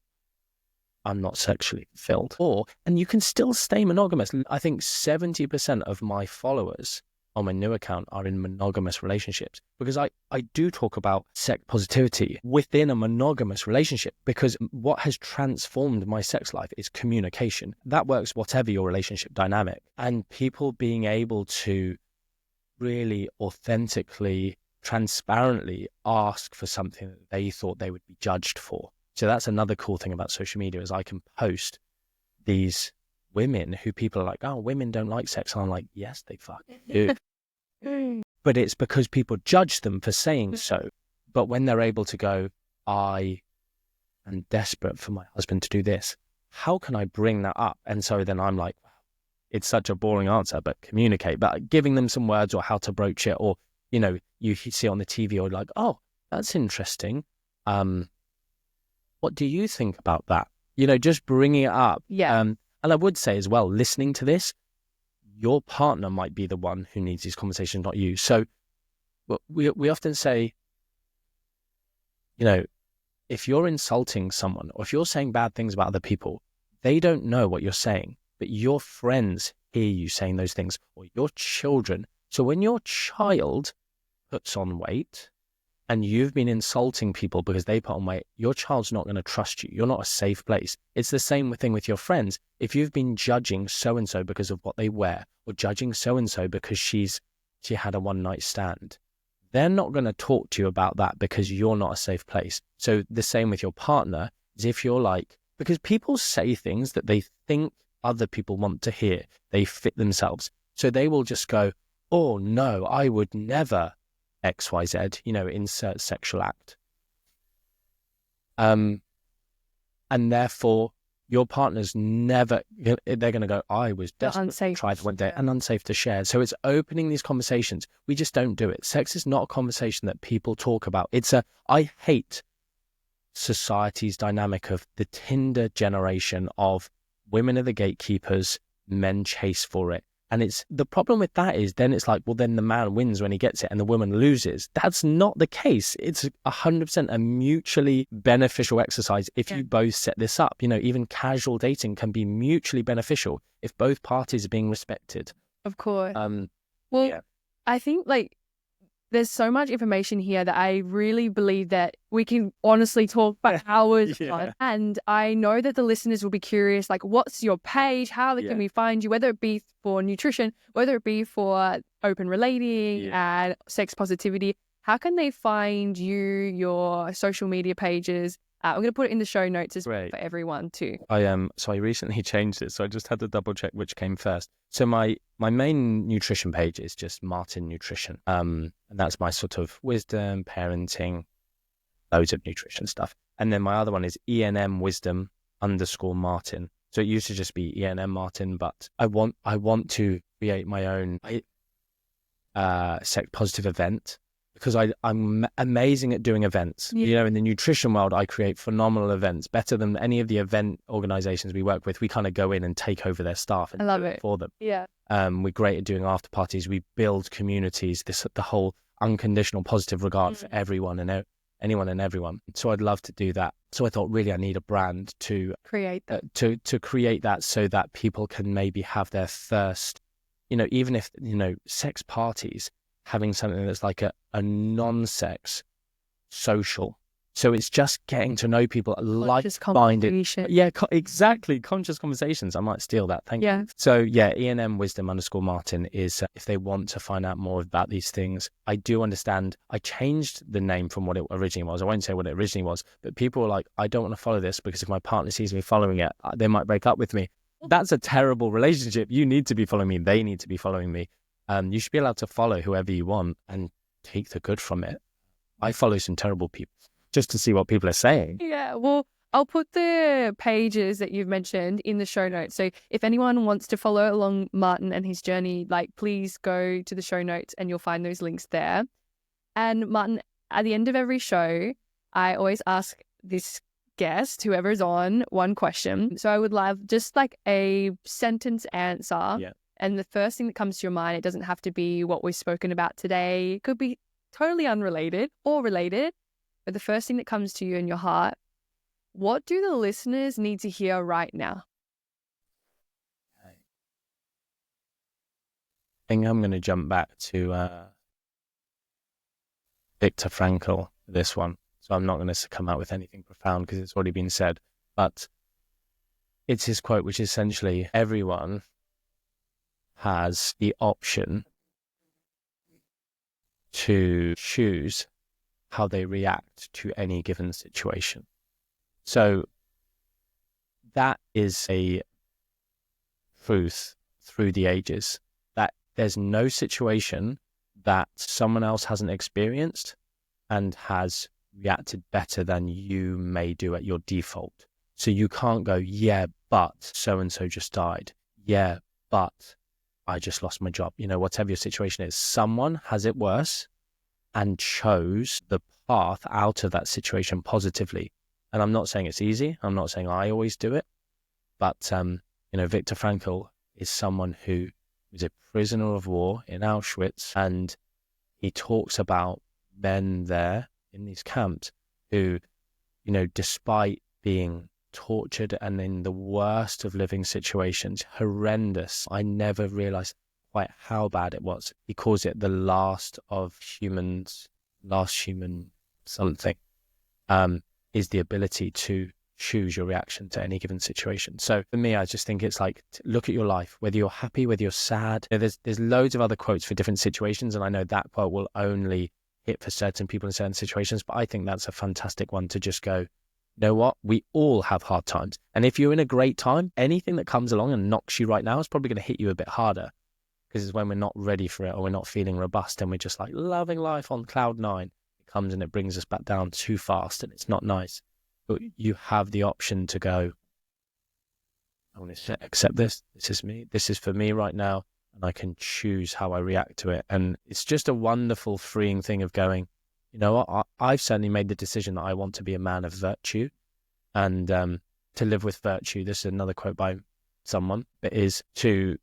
I'm not sexually fulfilled. And you can still stay monogamous. I think 70% of my followers on my new account are in monogamous relationships, because I do talk about sex positivity within a monogamous relationship, because what has transformed my sex life is communication. That works whatever your relationship dynamic. And people being able to really authentically, transparently ask for something that they thought they would be judged for. So that's another cool thing about social media, is I can post these women who people are like, oh, women don't like sex. And I'm like, yes, they fucking do. But it's because people judge them for saying so. But when they're able to go, I am desperate for my husband to do this, how can I bring that up? And so then I'm like, wow, it's such a boring answer, but communicate. But giving them some words, or how to broach it, or, you see it on the TV, or like, oh, that's interesting. What do you think about that? Just bringing it up. Yeah. And I would say as well, listening to this, your partner might be the one who needs these conversations, not you. So we often say, if you're insulting someone, or if you're saying bad things about other people, they don't know what you're saying, but your friends hear you saying those things, or your children. So when your child puts on weight, and you've been insulting people because they put on weight, your child's not going to trust you. You're not a safe place. It's the same thing with your friends. If you've been judging so-and-so because of what they wear, or judging so-and-so because she had a one-night stand, they're not going to talk to you about that, because you're not a safe place. So the same with your partner is, if you're like, because people say things that they think other people want to hear, they fit themselves. So they will just go, oh no, I would never XYZ, insert sexual act. And therefore your partner's never, they're going to go, I was desperate to try one day, and unsafe to share. So it's opening these conversations. We just don't do it. Sex is not a conversation that people talk about. I hate society's dynamic of the Tinder generation of women are the gatekeepers, men chase for it. And the problem with that is, then it's like, well, then the man wins when he gets it and the woman loses. That's not the case. It's 100% a mutually beneficial exercise if you both set this up. Even casual dating can be mutually beneficial if both parties are being respected. Of course. I think there's so much information here that I really believe that we can honestly talk for hours on. And I know that the listeners will be curious, what's your page? How can we find you? Whether it be for nutrition, whether it be for open relating and sex positivity, how can they find you, your social media pages? I'm going to put it in the show notes as well for everyone too. So I recently changed it, so I just had to double check which came first. So my main nutrition page is just Martin Nutrition, and that's my sort of wisdom, parenting, loads of nutrition stuff. And then my other one is ENM Wisdom _Martin. So it used to just be ENM Martin, but I want to create my own sex positive event, because I'm amazing at doing events. In the nutrition world, I create phenomenal events, better than any of the event organizations we work with. We kind of go in and take over their staff and do it for them. Yeah. We're great at doing after parties. We build communities, the whole unconditional positive regard for everyone and anyone and everyone. So I'd love to do that. So I thought, really, I need a brand to create that, to create that, so that people can maybe have their first, even if, sex parties, having something that's like a non-sex social. So it's just getting to know people, like-minded. Yeah, exactly. Conscious conversations. I might steal that. Thank you. So ENM Wisdom _Martin is if they want to find out more about these things. I do understand. I changed the name from what it originally was. I won't say what it originally was, but people were like, I don't want to follow this, because if my partner sees me following it, they might break up with me. That's a terrible relationship. You need to be following me. They need to be following me. You should be allowed to follow whoever you want. And take the good from it. I follow some terrible people just to see what people are saying. Yeah, well, I'll put the pages that you've mentioned in the show notes. So if anyone wants to follow along Martin and his journey, like, please go to the show notes and you'll find those links there. And Martin, at the end of every show, I always ask this guest, whoever's on, one question. So I would love just like a sentence answer. Yeah. And the first thing that comes to your mind, it doesn't have to be what we've spoken about today. It could be totally unrelated or related. But the first thing that comes to you in your heart, what do the listeners need to hear right now? I think I'm going to jump back to Viktor Frankl, this one. So I'm not going to come out with anything profound because it's already been said. But it's his quote, which is essentially, everyone has the option to choose how they react to any given situation. So that is a truth through the ages, that there's no situation that someone else hasn't experienced and has reacted better than you may do at your default. So you can't go, yeah, but so-and-so just died. Yeah, but I just lost my job. You know, whatever your situation is, someone has it worse and chose the path out of that situation positively. And I'm not saying it's easy. I'm not saying I always do it. But, Viktor Frankl is someone who was a prisoner of war in Auschwitz. And he talks about men there in these camps who, despite being tortured and in the worst of living situations, horrendous. I never realized quite how bad it was. He calls it the last human something, is the ability to choose your reaction to any given situation. So for me, I just think it's like, look at your life, whether you're happy, whether you're sad. There's loads of other quotes for different situations, and I know that quote will only hit for certain people in certain situations, but I think that's a fantastic one to just go, you know what? We all have hard times. And if you're in a great time, anything that comes along and knocks you right now is probably going to hit you a bit harder, because it's when we're not ready for it or we're not feeling robust and we're just like loving life on cloud nine. It comes and it brings us back down too fast and it's not nice. But you have the option to go, I want to accept this. This is me. This is for me right now. And I can choose how I react to it. And it's just a wonderful, freeing thing of going, you know what? I've certainly made the decision that I want to be a man of virtue and to live with virtue. This is another quote by someone, but is to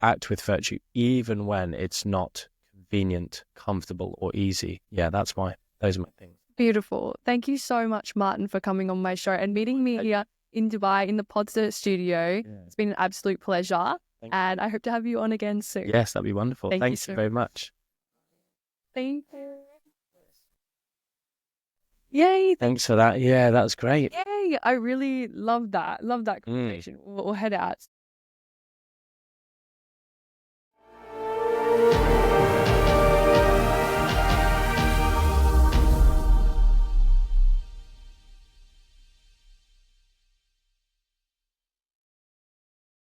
act with virtue, even when it's not convenient, comfortable, or easy. Yeah, those are my things. Beautiful. Thank you so much, Martin, for coming on my show and meeting me here in Dubai in the Podster studio. Yeah. It's been an absolute pleasure. And I hope to have you on again soon. Yes, that'd be wonderful. Thanks very much. Thank you. Yay. Thanks for that. Yeah, that's great. Yay. I really love that. Love that conversation. We'll head out.